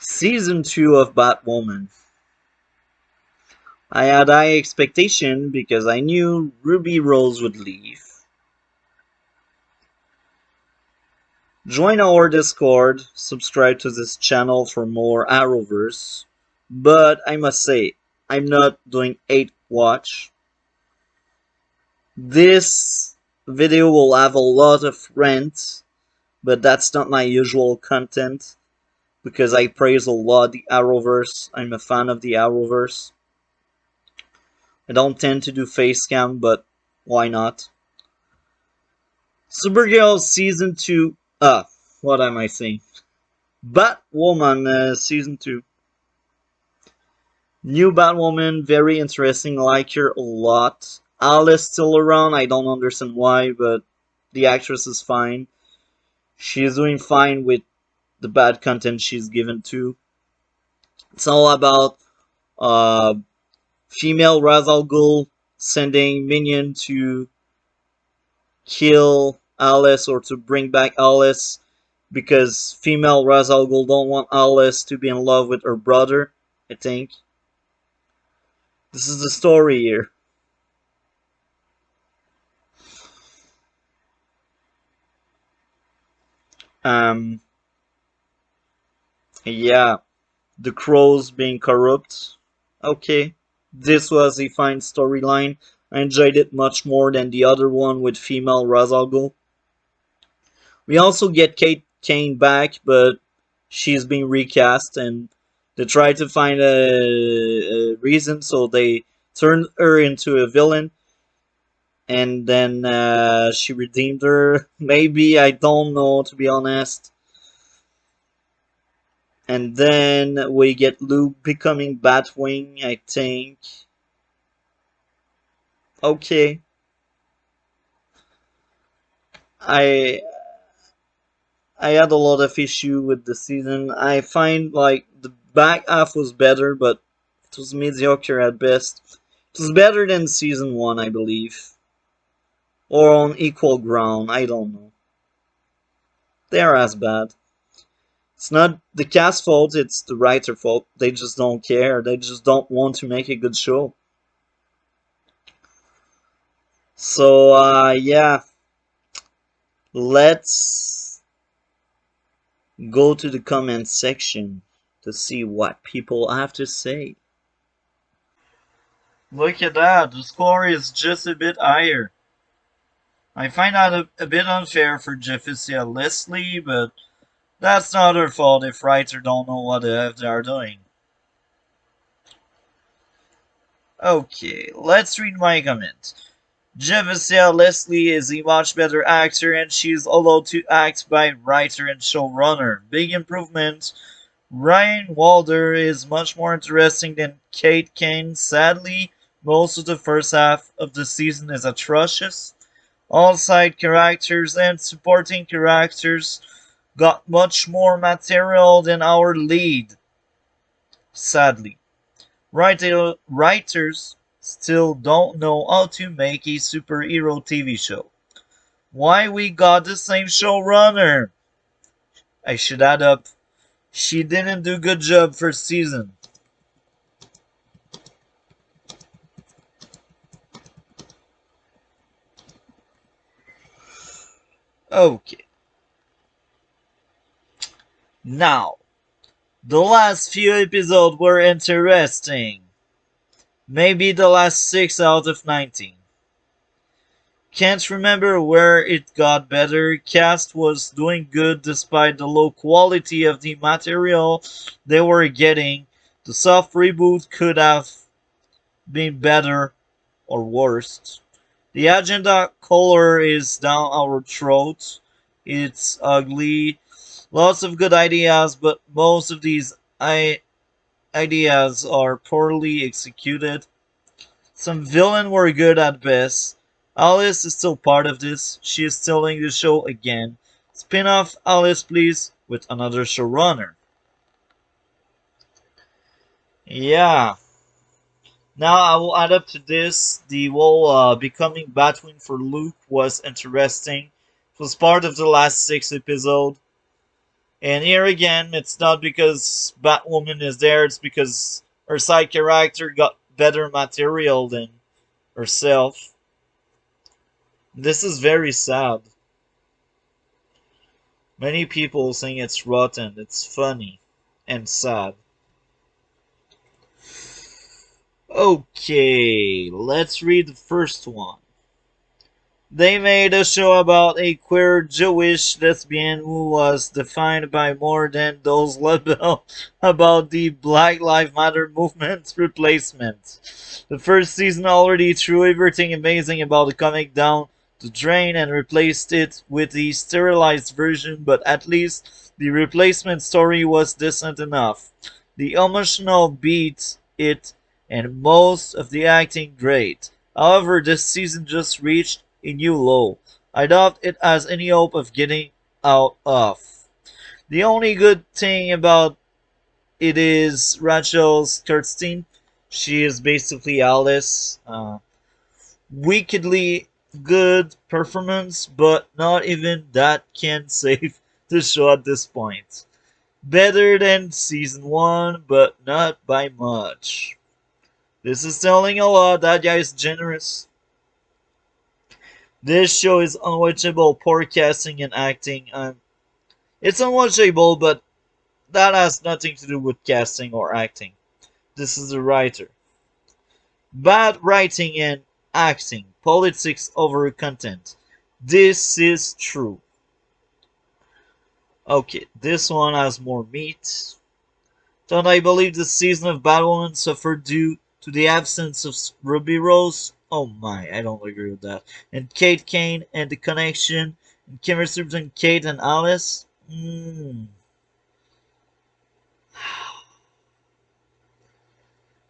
Season 2 of Batwoman. I had high expectation because I knew Ruby Rose would leave. Join our Discord, subscribe to this channel for more arrowverse, but I must say, I'm not doing 8 watch. This video will have a lot of rants, but that's not my usual content because I praise a lot the arrowverse. I'm a fan of the arrowverse. I don't tend to do face cam, but why not? Supergirl Season 2. What am I saying? Batwoman Season 2. New Batwoman, very interesting. I like her a lot. Alice still around. I don't understand why, but the actress is fine. She's doing fine with the bad content she's given to. It's all about uh, female Ra's al Ghul sending minion to kill Alice or to bring back Alice because female Ra's al Ghul don't want Alice to be in love with her brother, I think. This is the story here. Yeah, the crows being corrupt. Okay, this was a fine storyline. I enjoyed it much more than the other one with female Ra's al Ghul. We also get Kate Kane back, but she's being recast, and they try to find a reason, so they turned her into a villain, and then she redeemed her. Maybe, I don't know, to be honest. And then we get Luke becoming Batwing, I think. Okay. I I had a lot of issue with the season. I find like the back half was better, but it was mediocre at best. It was better than season 1, I believe. Or on equal ground, I don't know. They are as bad. It's not the cast fault, it's the writer fault. They just don't care. They just don't want to make a good show. So, yeah. Let's go to the comment section to see what people have to say. Look at that, the score is just a bit higher. I find that a bit unfair for Jeffersia Leslie, but that's not her fault if writers don't know what the F they are doing. Okay, let's read my comment. Jeffersia Leslie is a much better actor and she is allowed to act by writer and showrunner. Big improvement. Ryan Walder is much more interesting than Kate Kane. Sadly, most of the first half of the season is atrocious. All side characters and supporting characters got much more material than our lead. Sadly. Writers still don't know how to make a superhero TV show. Why we got the same showrunner? I should add up. She didn't do good job first season. Okay. Now, the last few episodes were interesting. Maybe the last 6 out of 19. Can't remember where it got better. Cast was doing good despite the low quality of the material they were getting. The soft reboot could have been better or worse. The agenda color is down our throat. It's ugly. Lots of good ideas, but most of these ideas are poorly executed. Some villains were good at best. Alice is still part of this. She is stealing the show again. Spin-off Alice, please, with another showrunner. Yeah. Now I will add up to this. The whole becoming Batwing for Luke was interesting. It was part of the last 6 episodes. And here again, it's not because Batwoman is there, it's because her side character got better material than herself. This is very sad. Many people think it's rotten, it's funny, and sad. Okay, let's read the first one. They made a show about a queer Jewish lesbian who was defined by more than those labels about the Black Lives Matter movement's replacement. The first season already threw everything amazing about the comic down the drain and replaced it with the sterilized version, but at least the replacement story was decent enough. The emotional beat it and most of the acting great. However, this season just reached a new low. I doubt it has any hope of getting out of. The only good thing about it is Rachel's Kirsten. She is basically Alice. Wickedly good performance, but not even that can save the show at this point. Better than season 1, but not by much. This is telling a lot. That guy is generous. This show is unwatchable, poor casting and acting. It's unwatchable, but that has nothing to do with casting or acting. This is the writer. Bad writing and acting. Politics over content. This is true. Okay, this one has more meat. Don't I believe the season of Batwoman suffered due to the absence of Ruby Rose? Oh my, I don't agree with that. And Kate Kane and the connection and chemistry between Kate and Alice?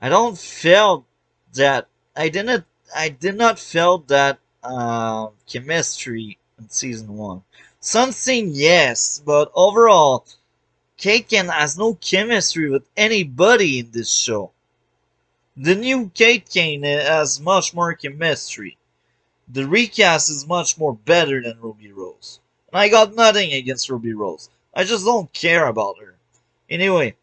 I don't feel that. I did not feel that chemistry in season 1. Something, yes, but overall, Kate Kane has no chemistry with anybody in this show. The new Kate Kane has much more chemistry. The recast is much more better than Ruby Rose. And I got nothing against Ruby Rose. I just don't care about her. Anyway,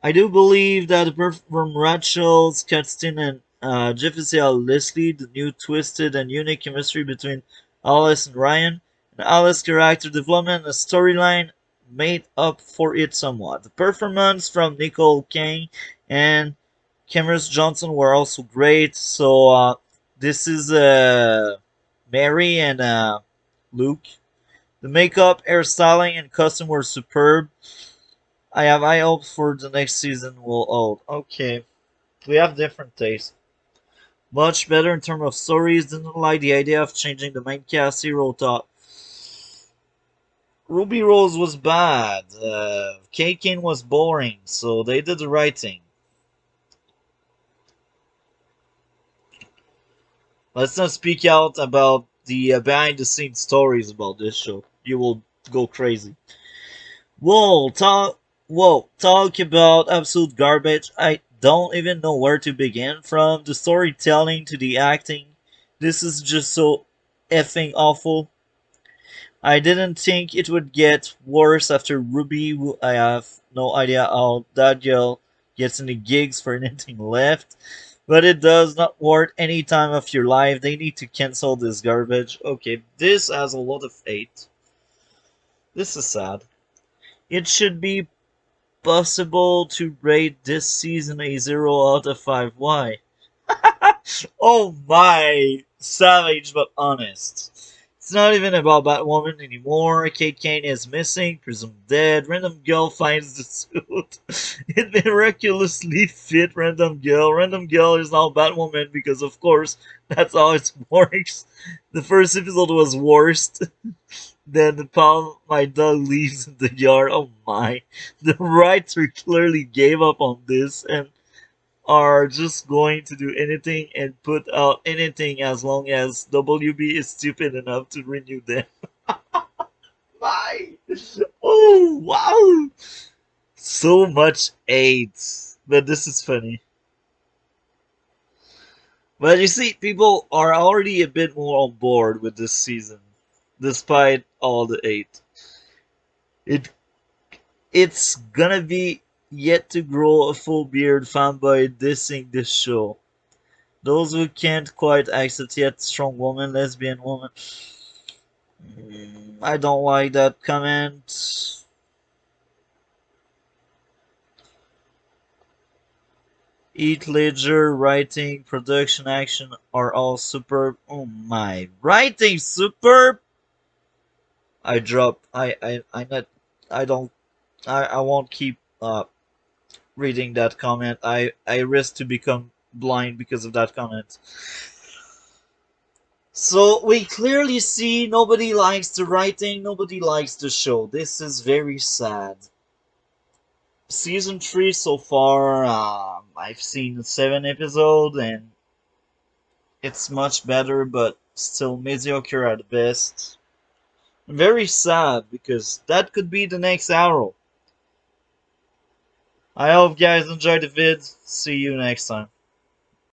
I do believe that apart from Rachel, Katstin, and Jefferson Leslie, the new twisted and unique chemistry between Alice and Ryan, and Alice's character development and the storyline made up for it somewhat. The performance from Nicole Kane and Cameron Johnson were also great. So this is Mary and Luke. The makeup, hairstyling, and costume were superb. I have high hopes for the next season will hold. Okay, we have different tastes. Much better in terms of stories. Didn't like the idea of changing the main cast. Hero thought Ruby Rose was bad. Kate Kane was boring, so they did the right thing. Let's not speak out about the behind-the-scenes stories about this show. You will go crazy. Talk about absolute garbage. I don't even know where to begin. From the storytelling to the acting, this is just so effing awful. I didn't think it would get worse after Ruby. I have no idea how that girl gets any gigs for anything left. But it does not worth any time of your life. They need to cancel this garbage. Okay, this has a lot of hate. This is sad. It should be possible to rate this season a 0 out of 5. Why? Oh my! Savage but honest. It's not even about Batwoman anymore. Kate Kane is missing, presumed dead. Random girl finds the suit. It miraculously fit Random Girl. Random Girl is now Batwoman because, of course, that's how it works. The first episode was worst. Then the pal my dog leaves in the yard. Oh my. The writer clearly gave up on this and are just going to do anything and put out anything as long as WB is stupid enough to renew them. Why? Oh, wow. So much hate. But this is funny. But you see, people are already a bit more on board with this season, despite all the hate. It it's gonna be yet to grow a full beard fanboy dissing this show. Those who can't quite accept yet strong woman, lesbian woman. I don't like that comment. Eat Ledger, writing, production, action are all superb. Oh my, writing superb. I drop. I not. I don't. I won't keep reading that comment. I risk to become blind because of that comment. So we clearly see nobody likes the writing, nobody likes the show. This is very sad. Season 3 so far, I've seen 7 episodes and it's much better, but still mediocre at best. Very sad because that could be the next Arrow. I hope you guys enjoyed the vid. See you next time.